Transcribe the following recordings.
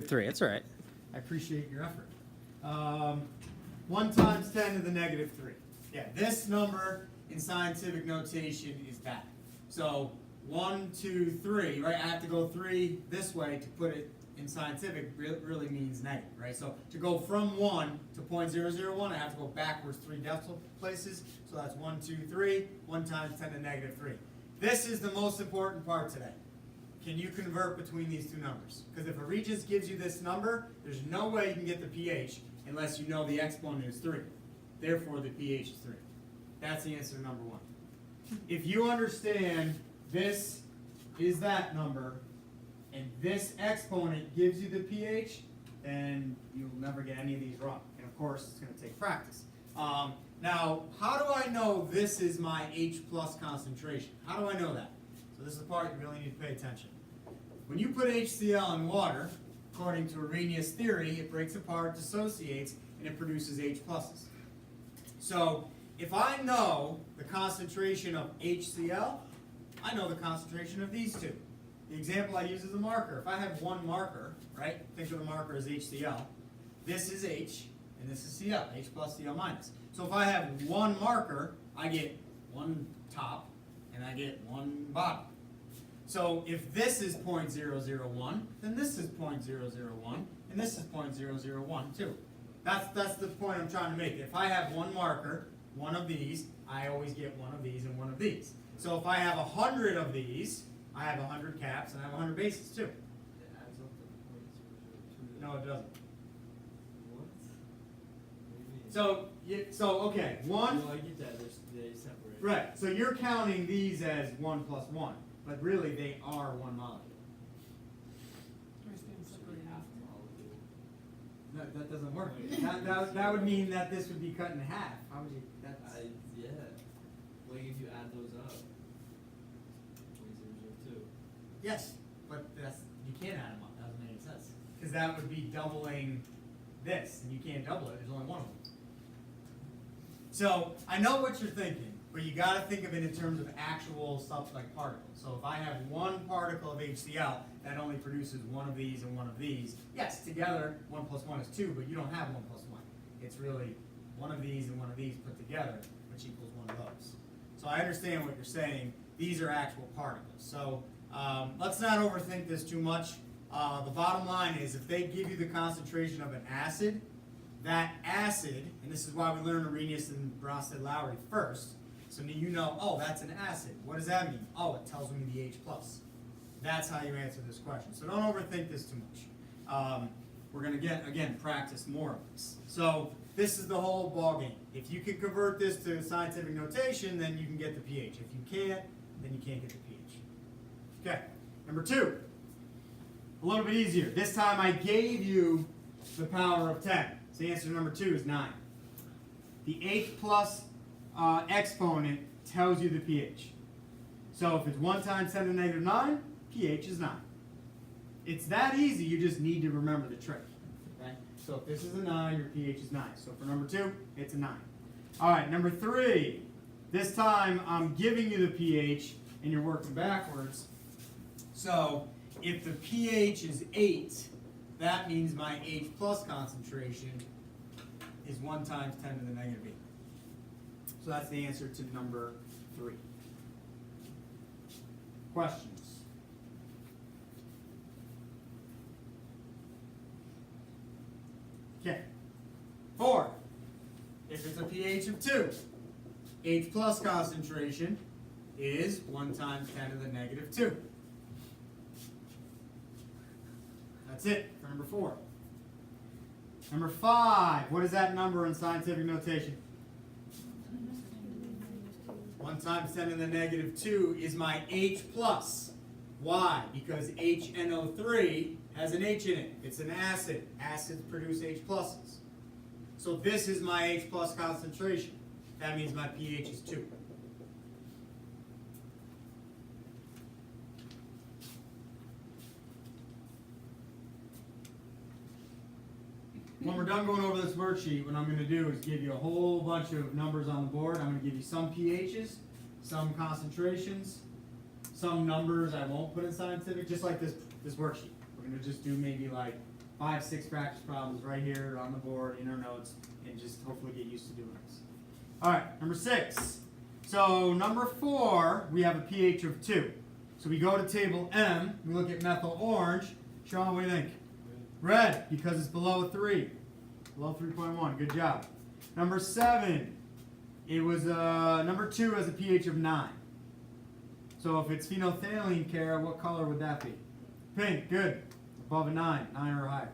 3. That's all right. I appreciate your effort. 1 times 10 to the negative 3. Yeah, this number in scientific notation is that. So 1, 2, 3, right? I have to go 3 this way to put it in scientific really means negative, right? So to go from 1 to 0.001, I have to go backwards 3 decimal places. So that's 1, 2, 3. 1 times 10 to the negative 3. This is the most important part today. Can you convert between these two numbers? Because if a Regis gives you this number, there's no way you can get the pH unless you know the exponent is 3. Therefore, the pH is 3. That's the answer to number 1. If you understand this is that number, and this exponent gives you the pH, then you'll never get any of these wrong. And of course, it's going to take practice. Now, how do I know this is my H plus concentration? How do I know that? So this is the part you really need to pay attention. When you put HCl in water, according to Arrhenius theory, it breaks apart, dissociates, and it produces H pluses. So if I know the concentration of HCl, I know the concentration of these two. The example I use is a marker. If I have one marker, right, think of the marker as HCl. This is H, and this is Cl, H plus Cl minus. So if I have one marker, I get one top, and I get one bottom. So if this is 0.001, then this is 0.001, and this is 0.001 too. That's the point I'm trying to make. If I have one marker, one of these, I always get one of these and one of these. So if I have 100 of these, I have 100 caps and I have 100 bases too. It adds up to 0.002. No, it doesn't. What? So okay, one. No, I get that. They separate. Right. So you're counting these as 1 plus 1, but really they are one molecule. No, that doesn't work. That would mean that this would be cut in half. How would you? That's. Yeah. Like if you add those up. 0.002. Yes, but you can't add them up. That doesn't make any sense. Because that would be doubling this, and you can't double it. There's only one of them. So I know what you're thinking, but you got to think of it in terms of actual stuff like particles. So if I have one particle of HCl, that only produces one of these and one of these. Yes, together 1 plus 1 is 2, but you don't have 1 plus 1. It's really one of these and one of these put together, which equals one of those. So I understand what you're saying. These are actual particles. So let's not overthink this too much. The bottom line is if they give you the concentration of an acid, that acid, and this is why we learn Arrhenius and Bronsted-Lowry first, so you know, oh, that's an acid. What does that mean? Oh, it tells me the H+. That's how you answer this question. So don't overthink this too much. We're going to, again, practice more of this. So this is the whole ballgame. If you can convert this to scientific notation, then you can get the pH. If you can't, then you can't get the pH. Okay, number 2. A little bit easier. This time I gave you the power of 10. So the answer to number 2 is 9. The H plus exponent tells you the pH. So if it's 1 times 10 to the negative 9, pH is 9. It's that easy, you just need to remember the trick. Okay? So if this is a 9, your pH is 9. So for number 2, it's a 9. All right, number 3. This time I'm giving you the pH, and you're working backwards. So if the pH is 8, that means my H plus concentration is 1 times 10 to the negative 8. So that's the answer to number 3. Questions? Okay. 4. If it's a pH of 2, H plus concentration is 1 times 10 to the negative 2. That's it for number 4. Number 5. What is that number in scientific notation? 1 times 10 to the negative 2 is my H plus. Why? Because HNO3 has an H in it. It's an acid. Acids produce H pluses. So this is my H plus concentration. That means my pH is 2. When we're done going over this worksheet, what I'm going to do is give you a whole bunch of numbers on the board. I'm going to give you some pHs, some concentrations, some numbers I won't put in scientific, just like this worksheet. We're going to just do maybe like 5, 6 practice problems right here on the board in our notes, and just hopefully get used to doing this. All right, number 6. So number 4, we have a pH of 2. So we go to table M, we look at methyl orange. Sean, what do you think? Red, because it's below 3. Below 3.1, good job. Number 7, it was, number 2 has a pH of 9. So if it's phenolphthalein, Kara, what color would that be? Pink, good. Above a 9, 9 or higher.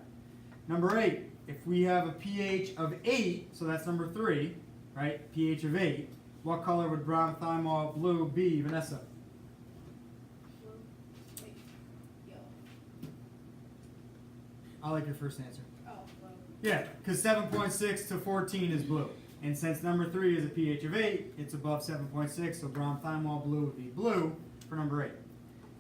Number 8, if we have a pH of 8, so that's number 3, right? pH of 8, what color would brown thymol blue be, Vanessa? Yellow. I like your first answer. Oh, blue. Yeah, because 7.6 to 14 is blue. And since number 3 is a pH of 8, it's above 7.6, so brown thymol blue would be blue for number 8.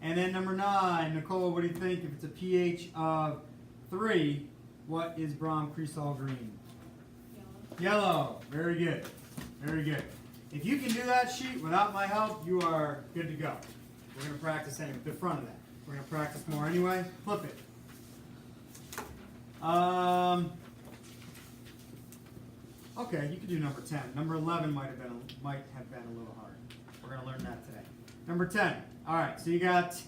And then number 9, Nicole, what do you think? If it's a pH of 3, what is brown cresol green? Yellow. Yellow. Very good. Very good. If you can do that sheet without my help, you are good to go. We're going to practice anyway. The front of that. We're going to practice more anyway. Flip it. Okay, you can do number 10. Number 11 might have been a little hard. We're going to learn that today. Number 10. All right, so you got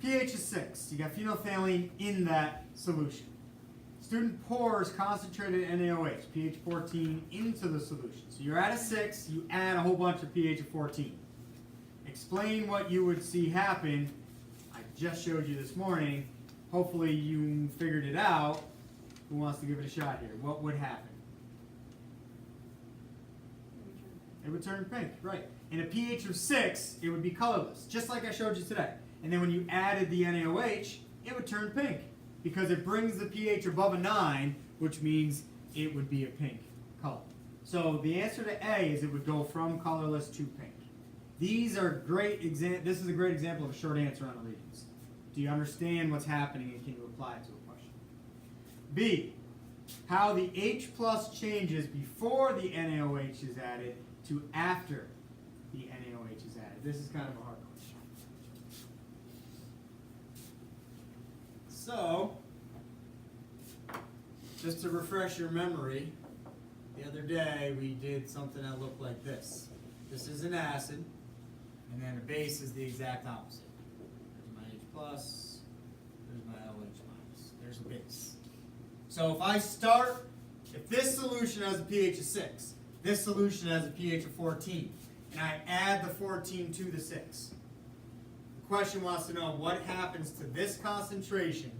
pH of 6. You got phenolphthalein in that solution. Student pours concentrated NaOH, pH 14, into the solution. So you're at a 6, you add a whole bunch of pH of 14. Explain what you would see happen. I just showed you this morning. Hopefully you figured it out. Who wants to give it a shot here? What would happen? It would turn pink, right. And a pH of 6, it would be colorless, just like I showed you today. And then when you added the NaOH, it would turn pink, because it brings the pH above a 9, which means it would be a pink color. So the answer to A is it would go from colorless to pink. These are great this is a great example of a short answer on the readings. Do you understand what's happening and can you apply it to a question? B, how the H plus changes before the NaOH is added to after the NaOH is added. This is kind of a hard question. So, just to refresh your memory, the other day we did something that looked like this. This is an acid, and then a base is the exact opposite. There's my H plus, there's my LH minus. There's a base. So if this solution has a pH of 6, this solution has a pH of 14, and I add the 14 to the 6. The question wants to know what happens to this concentration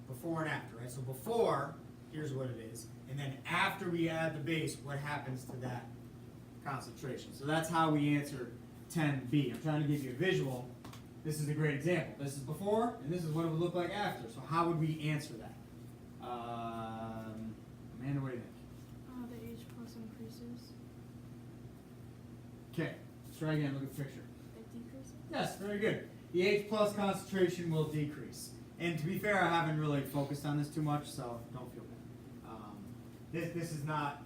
before and after, right? So before, here's what it is, and then after we add the base, what happens to that concentration? So that's how we answer 10B. I'm trying to give you a visual. This is a great example. This is before, and this is what it would look like after. So how would we answer that? Amanda, what do you think? The H plus increases. Okay, let's try again. Look at the picture. It decreases. Yes, very good. The H plus concentration will decrease. And to be fair, I haven't really focused on this too much, so don't feel bad. This is not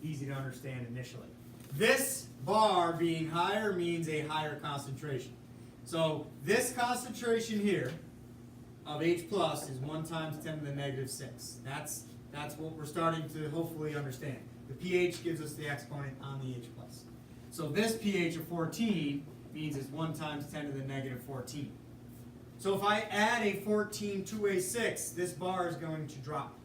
easy to understand initially. This bar being higher means a higher concentration. So this concentration here of H plus is 1 times 10 to the negative 6. That's what we're starting to hopefully understand. The pH gives us the exponent on the H plus. So this pH of 14 means it's 1 times 10 to the negative 14. So if I add a 14 to a 6, this bar is going to drop,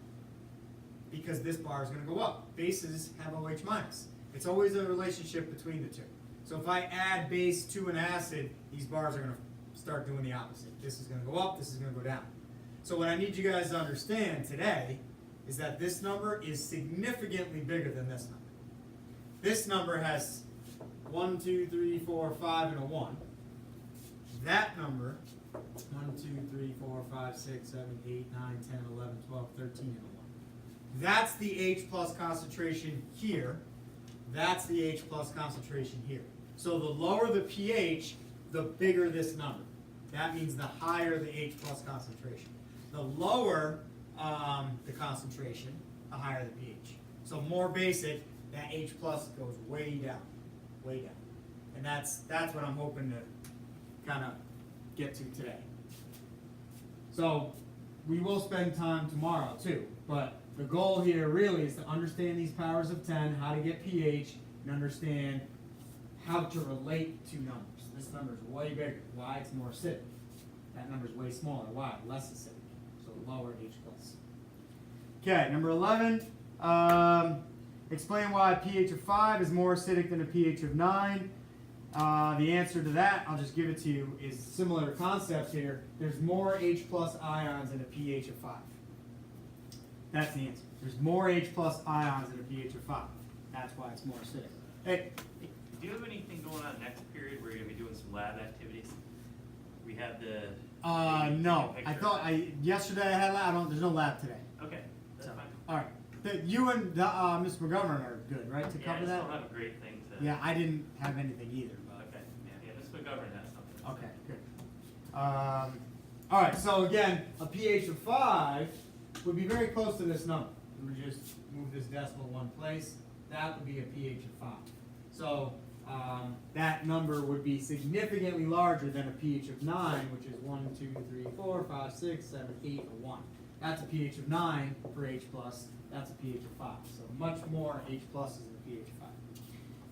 because this bar is going to go up. Bases have OH minus. It's always a relationship between the two. So if I add base to an acid, these bars are going to start doing the opposite. This is going to go up, this is going to go down. So what I need you guys to understand today is that this number is significantly bigger than this number. This number has 1, 2, 3, 4, 5, and a 1. That number, 1, 2, 3, 4, 5, 6, 7, 8, 9, 10, 11, 12, 13, and a 1. That's the H plus concentration here. That's the H plus concentration here. So the lower the pH, the bigger this number. That means the higher the H plus concentration. The lower the concentration, the higher the pH. So more basic, that H plus goes way down, way down. And that's what I'm hoping to kind of get to today. So we will spend time tomorrow too, but the goal here really is to understand these powers of 10, how to get pH, and understand how to relate to numbers. This number is way bigger. Why? It's more acidic. That number is way smaller. Why? Less acidic. So lower H plus. Okay, number 11. Explain why a pH of 5 is more acidic than a pH of 9. The answer to that, I'll just give it to you, is similar concept here. There's more H plus ions in a pH of 5. That's the answer. There's more H plus ions in a pH of 5. That's why it's more acidic. Hey. Do you have anything going on next period where you're gonna be doing some lab activities? We have the. No. I picture. thought yesterday I had lab. There's no lab today. Okay, that's So, fine. all right. You and Ms. McGovern are good, right, to Yeah, I cover just that? don't have a great thing to. Yeah, I didn't have anything either. But. Okay, yeah, Ms. McGovern has something. to Okay, say. good. All right, so again, a pH of 5 would be very close to this number. We would just move this decimal one place. That would be a pH of 5. So that number would be significantly larger than a pH of 9, which is 1, 2, 3, 4, 5, 6, 7, 8, or 1. That's a pH of 9 for H plus. That's a pH of 5. So much more H pluses than a pH of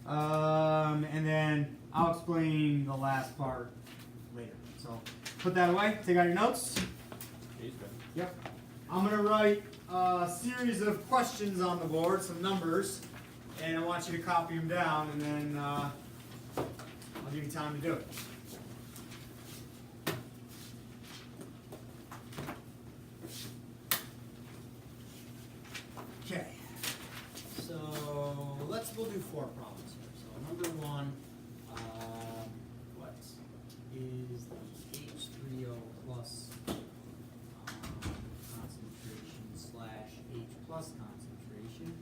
5. And then I'll explain the last part later. So put that away. Take out your notes. Yep. I'm going to write a series of questions on the board, some numbers, and I want you to copy them down, and then I'll give you time to do it. Okay. So we'll do 4 problems here. So number 1, what is the H3O plus concentration / H plus concentration?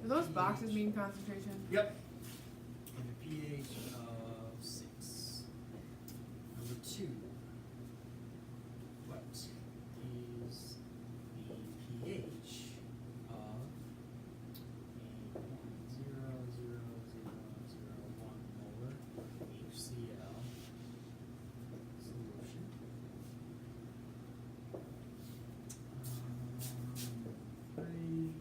Do those boxes mean concentration? Yep. And a pH of 6. Number 2. What is the pH of a 1,0,0,0,0,0,1 molar HCl solution? Three.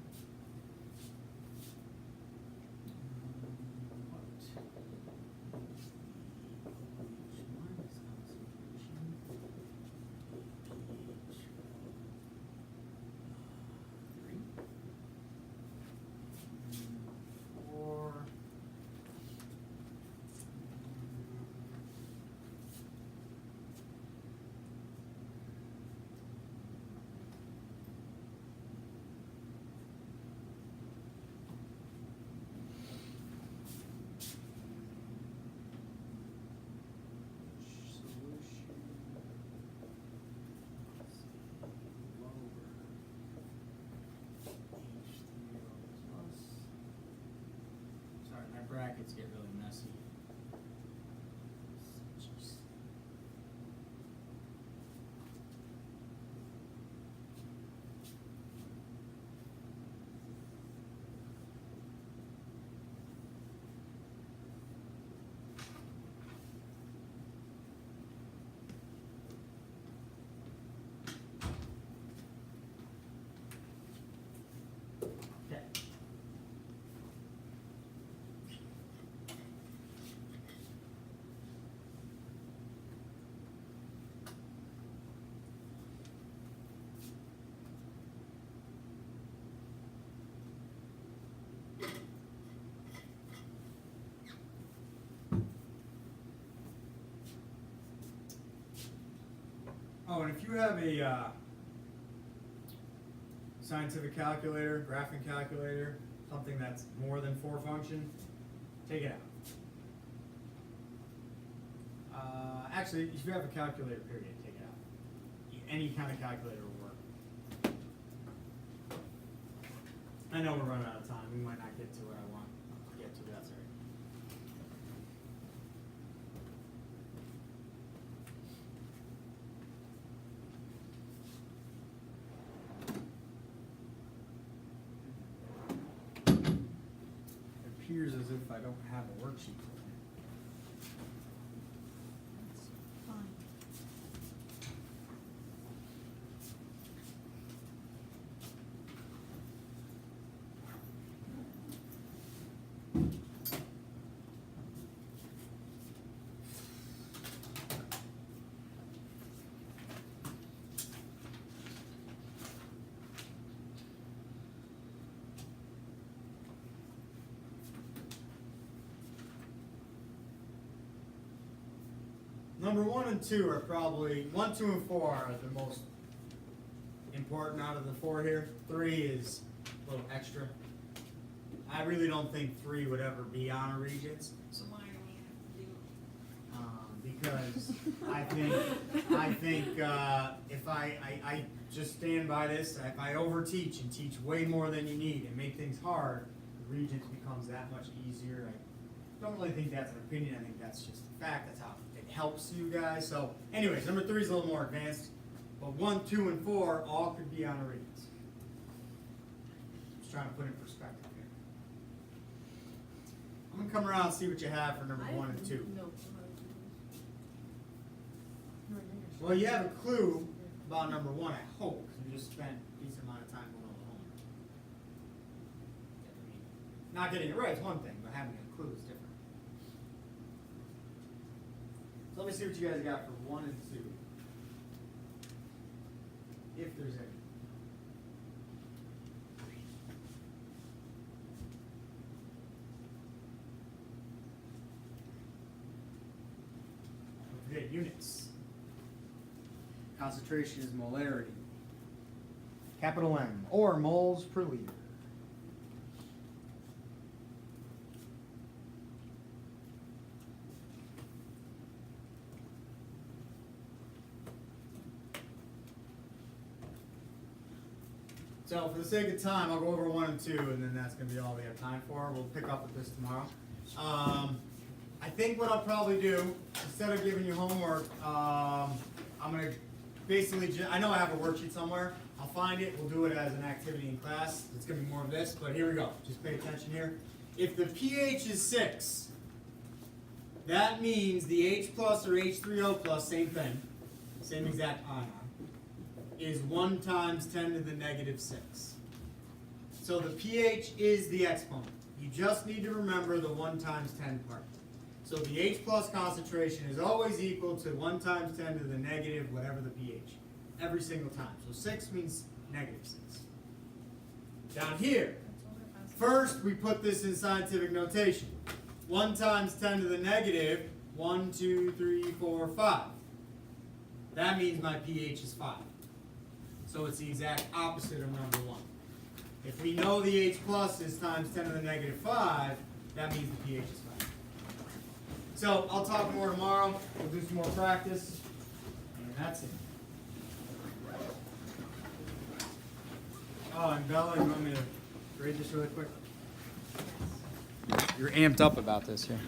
Sorry, my brackets get really messy. Okay. Oh, and if you have a scientific calculator, graphing calculator, something that's more than 4 function, take it out. Actually, if you have a calculator, period, take it out. Any kind of calculator will work. I know we're running out of time. We might not get to what I want to get to. That's all right. It appears as if I don't have a worksheet for it. Fine. number 1 and 2 are probably, 1, 2, and 4 are the most important out of the 4 here. 3 is a little extra. I really don't think 3 would ever be honor regents. So why do we have to do? Because I think if I just stand by this, if I overteach and teach way more than you need and make things hard, the regents becomes that much easier. I don't really think that's an opinion. I think that's just a fact. That's how it helps you guys. So, anyways, number 3 is a little more advanced, but 1, 2, and 4 all could be honor regents. Just trying to put it in perspective here. I'm gonna come around and see what you have for number 1 and 2. No. Well, you have a clue about number 1, I hope, because you just spent a decent amount of time going over homework. Not getting it right is one thing, but having a clue is different. So let me see what you guys got for 1 and 2. If there's any. Okay, units. Concentration is molarity. Capital M, or moles per liter. So for the sake of time, I'll go over 1 and 2, and then that's going to be all we have time for. We'll pick up with this tomorrow. I think what I'll probably do, instead of giving you homework, I'm going to basically, I know I have a worksheet somewhere. I'll find it. We'll do it as an activity in class. It's going to be more of this, but here we go. Just pay attention here. If the pH is 6, that means the H plus or H3O plus, same thing, same exact ion, is 1 times 10 to the negative 6. So the pH is the exponent. You just need to remember the 1 times 10 part. So the H plus concentration is always equal to 1 times 10 to the negative whatever the pH. Every single time. So 6 means negative 6. Down here, first we put this in scientific notation. 1 times 10 to the negative, 1, 2, 3, 4, 5. That means my pH is 5. So it's the exact opposite of number 1. If we know the H plus is times 10 to the negative 5, that means the pH is 5. So I'll talk more tomorrow. We'll do some more practice. And that's it. Oh, and Bella, you want me to grade this really quick? You're amped up about this here.